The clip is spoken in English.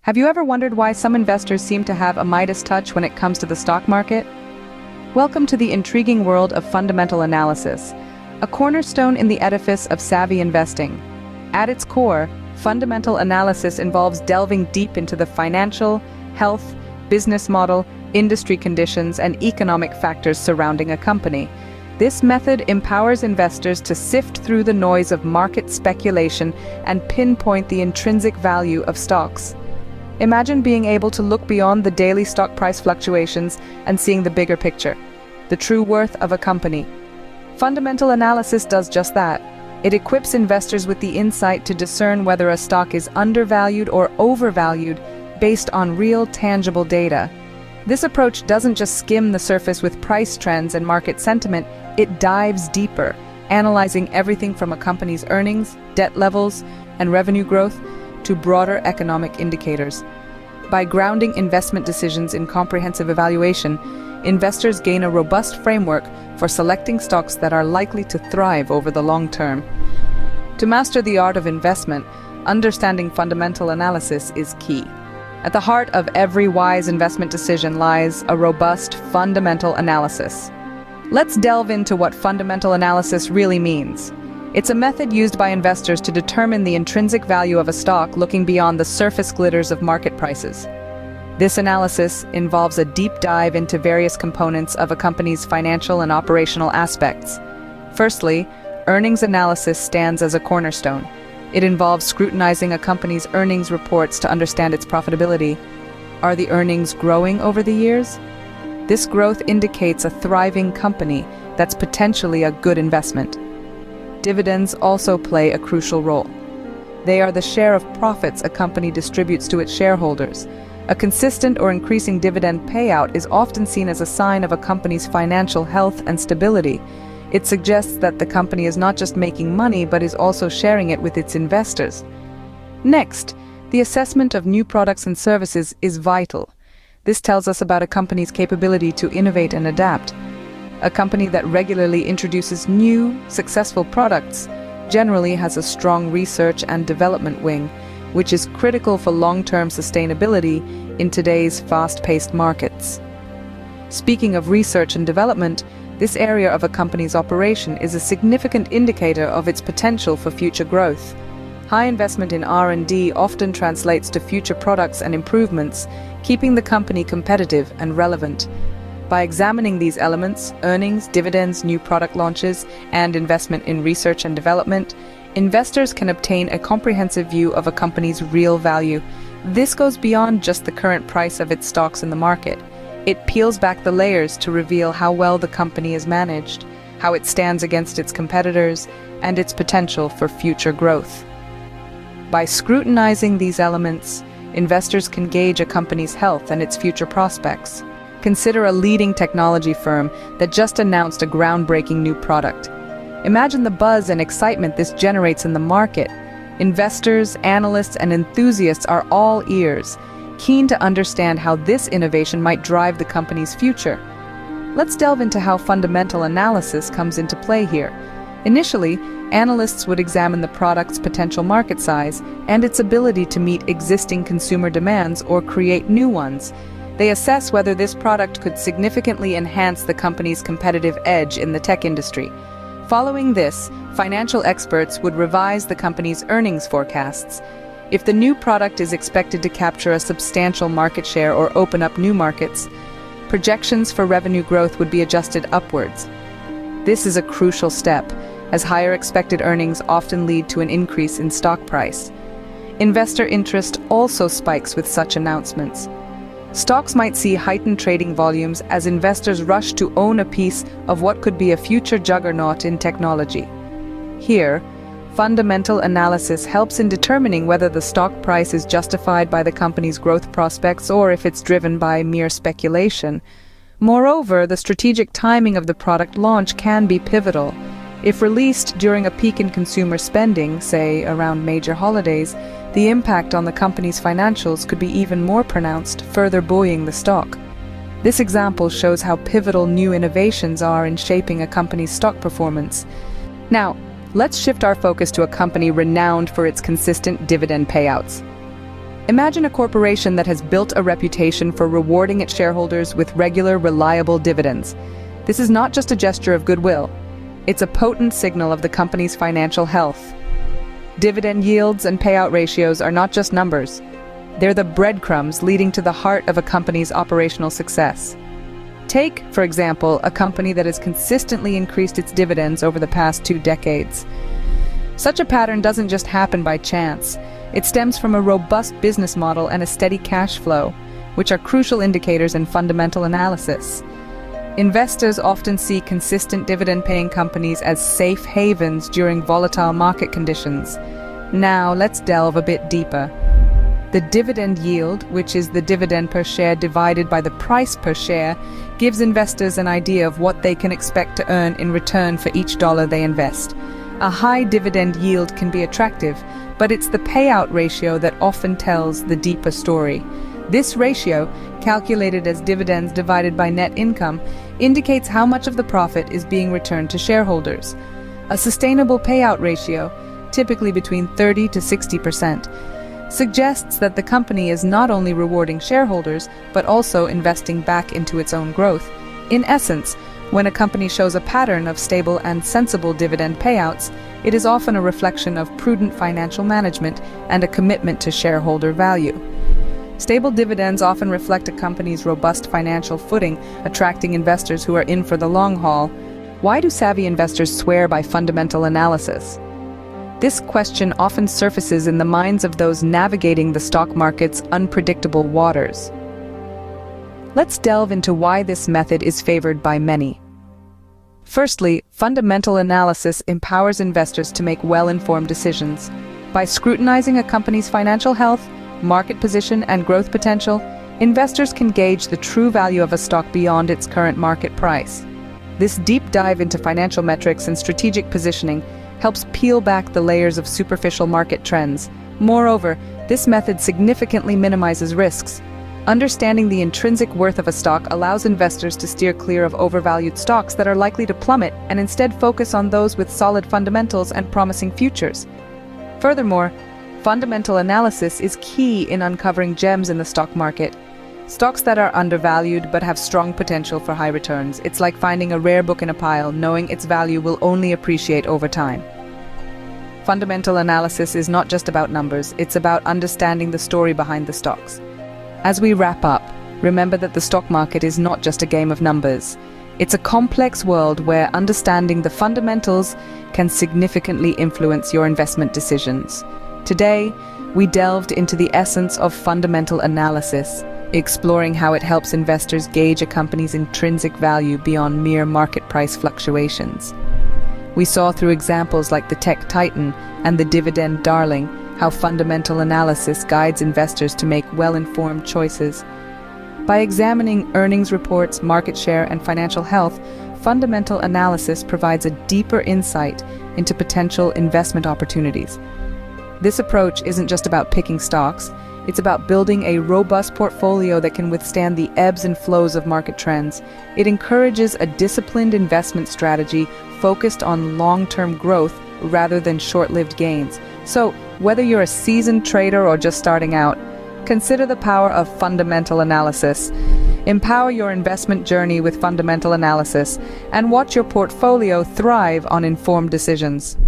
Have you ever wondered why some investors seem to have a Midas touch when it comes to the stock market? Welcome to the intriguing world of fundamental analysis, a cornerstone in the edifice of savvy investing. At its core, fundamental analysis involves delving deep into the financial, health, business model, industry conditions, and economic factors surrounding a company. This method empowers investors to sift through the noise of market speculation and pinpoint the intrinsic value of stocks. Imagine being able to look beyond the daily stock price fluctuations and seeing the bigger picture, the true worth of a company. Fundamental analysis does just that. It equips investors with the insight to discern whether a stock is undervalued or overvalued based on real, tangible data. This approach doesn't just skim the surface with price trends and market sentiment, it dives deeper, analyzing everything from a company's earnings, debt levels, and revenue growth to broader economic indicators. By grounding investment decisions in comprehensive evaluation, investors gain a robust framework for selecting stocks that are likely to thrive over the long term. To master the art of investment, understanding fundamental analysis is key. At the heart of every wise investment decision lies a robust fundamental analysis. Let's delve into what fundamental analysis really means. It's a method used by investors to determine the intrinsic value of a stock looking beyond the surface glitters of market prices. This analysis involves a deep dive into various components of a company's financial and operational aspects. Firstly, earnings analysis stands as a cornerstone. It involves scrutinizing a company's earnings reports to understand its profitability. Are the earnings growing over the years? This growth indicates a thriving company that's potentially a good investment. Dividends also play a crucial role. They are the share of profits a company distributes to its shareholders. A consistent or increasing dividend payout is often seen as a sign of a company's financial health and stability. It suggests that the company is not just making money but is also sharing it with its investors. Next, the assessment of new products and services is vital. This tells us about a company's capability to innovate and adapt. A company that regularly introduces new, successful products generally has a strong research and development wing, which is critical for long-term sustainability in today's fast-paced markets. Speaking of research and development, this area of a company's operation is a significant indicator of its potential for future growth. High investment in R&D often translates to future products and improvements, keeping the company competitive and relevant. By examining these elements, earnings, dividends, new product launches, and investment in research and development, investors can obtain a comprehensive view of a company's real value. This goes beyond just the current price of its stocks in the market. It peels back the layers to reveal how well the company is managed, how it stands against its competitors, and its potential for future growth. By scrutinizing these elements, investors can gauge a company's health and its future prospects. Consider a leading technology firm that just announced a groundbreaking new product. Imagine the buzz and excitement this generates in the market. Investors, analysts, and enthusiasts are all ears, keen to understand how this innovation might drive the company's future. Let's delve into how fundamental analysis comes into play here. Initially, analysts would examine the product's potential market size and its ability to meet existing consumer demands or create new ones. They assess whether this product could significantly enhance the company's competitive edge in the tech industry. Following this, financial experts would revise the company's earnings forecasts. If the new product is expected to capture a substantial market share or open up new markets, projections for revenue growth would be adjusted upwards. This is a crucial step, as higher expected earnings often lead to an increase in stock price. Investor interest also spikes with such announcements. Stocks might see heightened trading volumes as investors rush to own a piece of what could be a future juggernaut in technology. Here, fundamental analysis helps in determining whether the stock price is justified by the company's growth prospects or if it's driven by mere speculation. Moreover, the strategic timing of the product launch can be pivotal. If released during a peak in consumer spending, say around major holidays, the impact on the company's financials could be even more pronounced, further buoying the stock. This example shows how pivotal new innovations are in shaping a company's stock performance. Now, let's shift our focus to a company renowned for its consistent dividend payouts. Imagine a corporation that has built a reputation for rewarding its shareholders with regular, reliable dividends. This is not just a gesture of goodwill. It's a potent signal of the company's financial health. Dividend yields and payout ratios are not just numbers. They're the breadcrumbs leading to the heart of a company's operational success. Take, for example, a company that has consistently increased its dividends over the past 2 decades. Such a pattern doesn't just happen by chance. It stems from a robust business model and a steady cash flow, which are crucial indicators in fundamental analysis. Investors often see consistent dividend-paying companies as safe havens during volatile market conditions. Now, let's delve a bit deeper. The dividend yield, which is the dividend per share divided by the price per share, gives investors an idea of what they can expect to earn in return for each dollar they invest. A high dividend yield can be attractive, but it's the payout ratio that often tells the deeper story. This ratio, calculated as dividends divided by net income, indicates how much of the profit is being returned to shareholders. A sustainable payout ratio, typically between 30 to 60%, suggests that the company is not only rewarding shareholders, but also investing back into its own growth. In essence, when a company shows a pattern of stable and sensible dividend payouts, it is often a reflection of prudent financial management and a commitment to shareholder value. Stable dividends often reflect a company's robust financial footing, attracting investors who are in for the long haul. Why do savvy investors swear by fundamental analysis? This question often surfaces in the minds of those navigating the stock market's unpredictable waters. Let's delve into why this method is favored by many. Firstly, fundamental analysis empowers investors to make well-informed decisions. By scrutinizing a company's financial health, market position, and growth potential, investors can gauge the true value of a stock beyond its current market price. This deep dive into financial metrics and strategic positioning helps peel back the layers of superficial market trends. Moreover, this method significantly minimizes risks. Understanding the intrinsic worth of a stock allows investors to steer clear of overvalued stocks that are likely to plummet and instead focus on those with solid fundamentals and promising futures. Furthermore, fundamental analysis is key in uncovering gems in the stock market. Stocks that are undervalued but have strong potential for high returns. It's like finding a rare book in a pile, knowing its value will only appreciate over time. Fundamental analysis is not just about numbers, it's about understanding the story behind the stocks. As we wrap up, remember that the stock market is not just a game of numbers. It's a complex world where understanding the fundamentals can significantly influence your investment decisions. Today, we delved into the essence of fundamental analysis, exploring how it helps investors gauge a company's intrinsic value beyond mere market price fluctuations. We saw through examples like the tech titan and the dividend darling how fundamental analysis guides investors to make well-informed choices. By examining earnings reports, market share, and financial health, fundamental analysis provides a deeper insight into potential investment opportunities. This approach isn't just about picking stocks, it's about building a robust portfolio that can withstand the ebbs and flows of market trends. It encourages a disciplined investment strategy focused on long-term growth rather than short-lived gains. So, whether you're a seasoned trader or just starting out, consider the power of fundamental analysis. Empower your investment journey with fundamental analysis and watch your portfolio thrive on informed decisions.